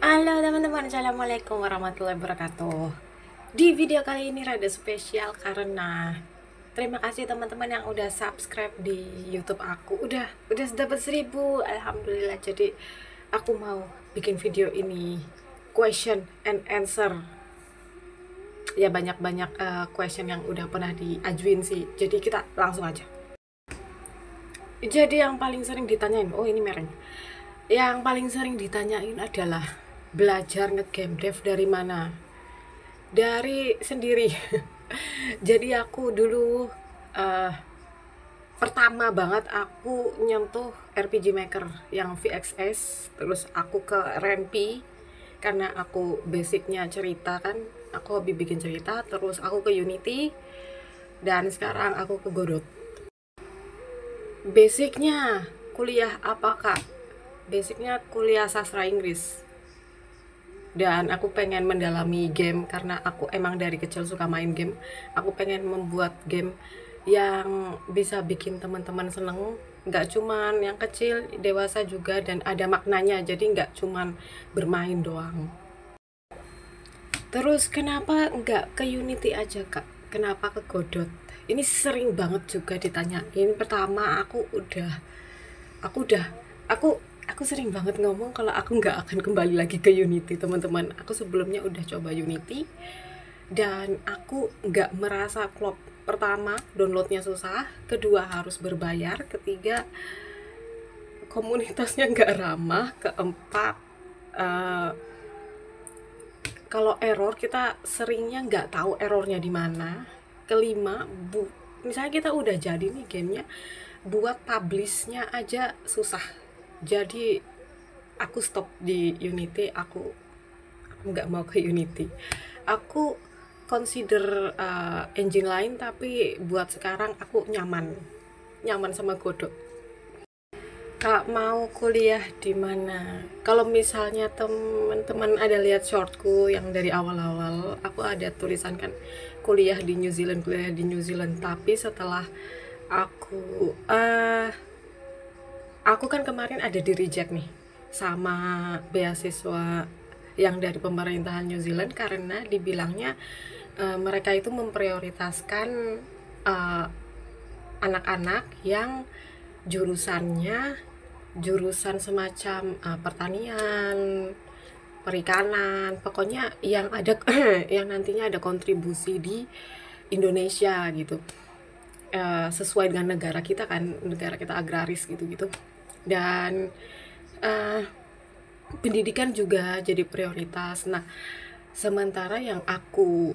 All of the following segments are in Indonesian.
Halo teman-teman, Assalamualaikum warahmatullahi wabarakatuh. Di video kali ini rada spesial karena terima kasih teman-teman yang udah subscribe di YouTube aku. Udah dapat 1000, alhamdulillah. Jadi aku mau bikin video ini question and answer. Ya banyak-banyak question yang udah pernah diajuin sih. Jadi kita langsung aja. Jadi yang paling sering ditanyain, oh ini merahnya. Yang paling sering ditanyain adalah belajar ngegame dev dari mana? Dari sendiri. Jadi aku dulu eh, pertama banget aku nyentuh RPG Maker yang VXS, terus aku ke Ren'Py karena aku basicnya cerita kan, aku hobi bikin cerita, terus aku ke Unity dan sekarang aku ke Godot. Basicnya kuliah apa kak? Basicnya kuliah sastra Inggris. Dan aku pengen mendalami game karena aku emang dari kecil suka main game. Aku pengen membuat game yang bisa bikin teman-teman seneng, nggak cuman yang kecil, dewasa juga, dan ada maknanya, jadi nggak cuman bermain doang. Terus kenapa nggak ke Unity aja kak? Kenapa ke Godot? Ini sering banget juga ditanyain. Pertama aku udah aku sering banget ngomong kalau aku nggak akan kembali lagi ke Unity teman-teman. Aku sebelumnya udah coba Unity dan aku nggak merasa klop. Pertama, downloadnya susah, kedua harus berbayar, ketiga komunitasnya nggak ramah, keempat eh, kalau error kita seringnya nggak tahu errornya di mana, kelima misalnya kita udah jadi nih gamenya, buat publishnya aja susah. Jadi aku stop di Unity. Aku nggak mau ke Unity. Aku consider engine lain, tapi buat sekarang aku nyaman nyaman sama Godot. Kak mau kuliah di mana? Kalau misalnya teman-teman ada lihat shortku yang dari awal-awal, aku ada tulisan kan kuliah di New Zealand, kuliah di New Zealand. Tapi setelah aku aku kan kemarin ada di reject nih sama beasiswa yang dari pemerintahan New Zealand karena dibilangnya mereka itu memprioritaskan eh, anak-anak yang jurusannya jurusan semacam pertanian, perikanan, pokoknya yang ada yang nantinya ada kontribusi di Indonesia gitu. Sesuai dengan negara kita kan, negara kita agraris gitu-gitu. Dan eh, pendidikan juga jadi prioritas. Nah, sementara yang aku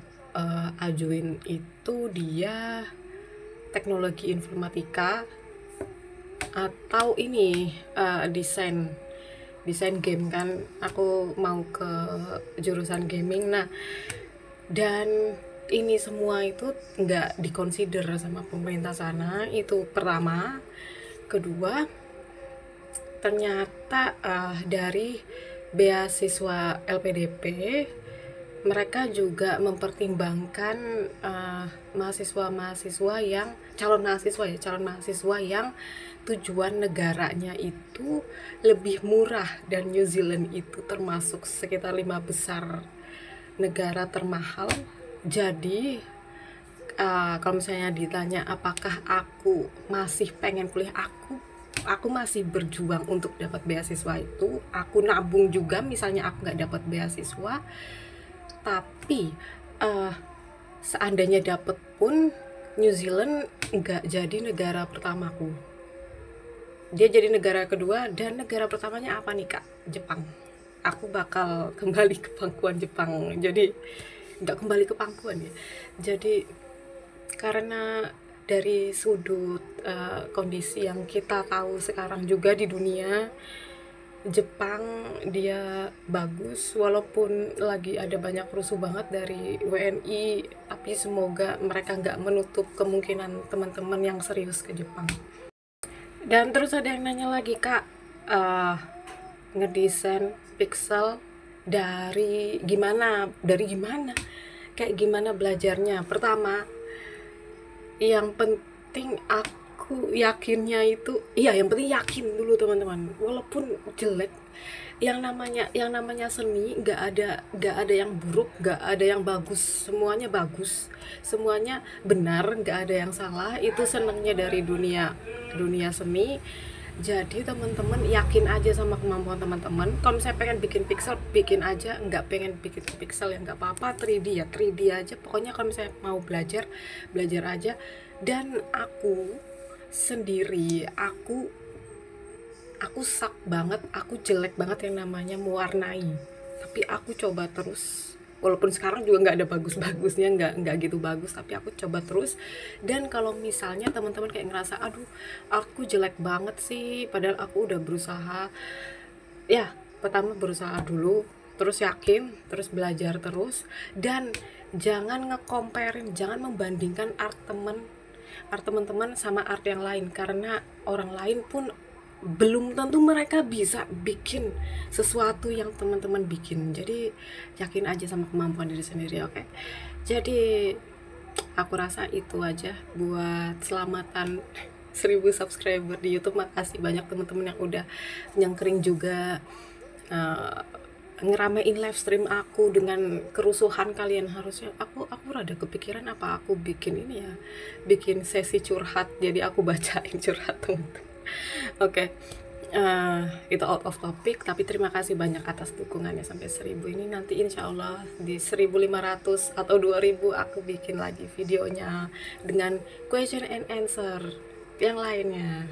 ajuin itu dia teknologi informatika atau ini desain desain game kan. Aku mau ke jurusan gaming. Nah, dan ini semua itu nggak dikonsider sama pemerintah sana, itu pertama. Kedua, ternyata dari beasiswa LPDP mereka juga mempertimbangkan mahasiswa-mahasiswa yang calon mahasiswa yang tujuan negaranya itu lebih murah, dan New Zealand itu termasuk sekitar 5 besar negara termahal. Jadi kalau misalnya ditanya apakah aku masih pengen kuliah, aku masih berjuang untuk dapat beasiswa itu. Aku nabung juga misalnya aku nggak dapat beasiswa, tapi uh, seandainya dapet pun New Zealand nggak jadi negara pertamaku, dia jadi negara kedua. Dan negara pertamanya apa nih kak? Jepang. Aku bakal kembali ke pangkuan Jepang, jadi nggak kembali ke pangkuan ya. Jadi karena dari sudut kondisi yang kita tahu sekarang juga di dunia, Jepang dia bagus walaupun lagi ada banyak rusuh banget dari WNI, tapi semoga mereka nggak menutup kemungkinan teman-teman yang serius ke Jepang. Dan terus ada yang nanya lagi kak, eh ngedesain pixel dari gimana kayak gimana belajarnya. Pertama yang penting, aku aku yakinnya itu, iya, yang penting yakin dulu teman-teman, walaupun jelek. Yang namanya seni nggak ada yang buruk, nggak ada yang bagus, semuanya benar, nggak ada yang salah. Itu senangnya dari dunia dunia seni. Jadi teman-teman yakin aja sama kemampuan teman-teman. Kalau misalnya pengen bikin pixel, bikin aja. Nggak pengen bikin pixel ya nggak apa-apa, 3D ya 3D aja. Pokoknya kalau misalnya mau belajar, belajar aja. Dan aku sendiri, aku sak banget, aku jelek banget yang namanya mewarnai, tapi aku coba terus. Walaupun sekarang juga nggak ada bagus-bagusnya, nggak gitu bagus, tapi aku coba terus. Dan kalau misalnya teman-teman kayak ngerasa aduh aku jelek banget sih, padahal aku udah berusaha, ya pertama berusaha dulu, terus yakin, terus belajar terus. Dan jangan nge-comparein, jangan membandingkan art teman-teman sama art yang lain, karena orang lain pun belum tentu mereka bisa bikin sesuatu yang teman-teman bikin. Jadi yakin aja sama kemampuan diri sendiri, oke? Jadi aku rasa itu aja buat selamatan 1000 subscriber di YouTube. Makasih banyak teman-teman yang udah nyengkring juga, eh, ngeramein live stream aku dengan kerusuhan kalian. Harusnya aku rada kepikiran apa aku bikin ini ya, bikin sesi curhat, jadi aku bacain curhat teman-teman. Oke, itu out of topic, tapi terima kasih banyak atas dukungannya sampai 1000 ini. Nanti insya Allah di 1500 atau 2000 aku bikin lagi videonya dengan question and answer yang lainnya.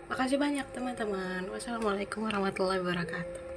Makasih banyak teman-teman. Wassalamualaikum warahmatullahi wabarakatuh.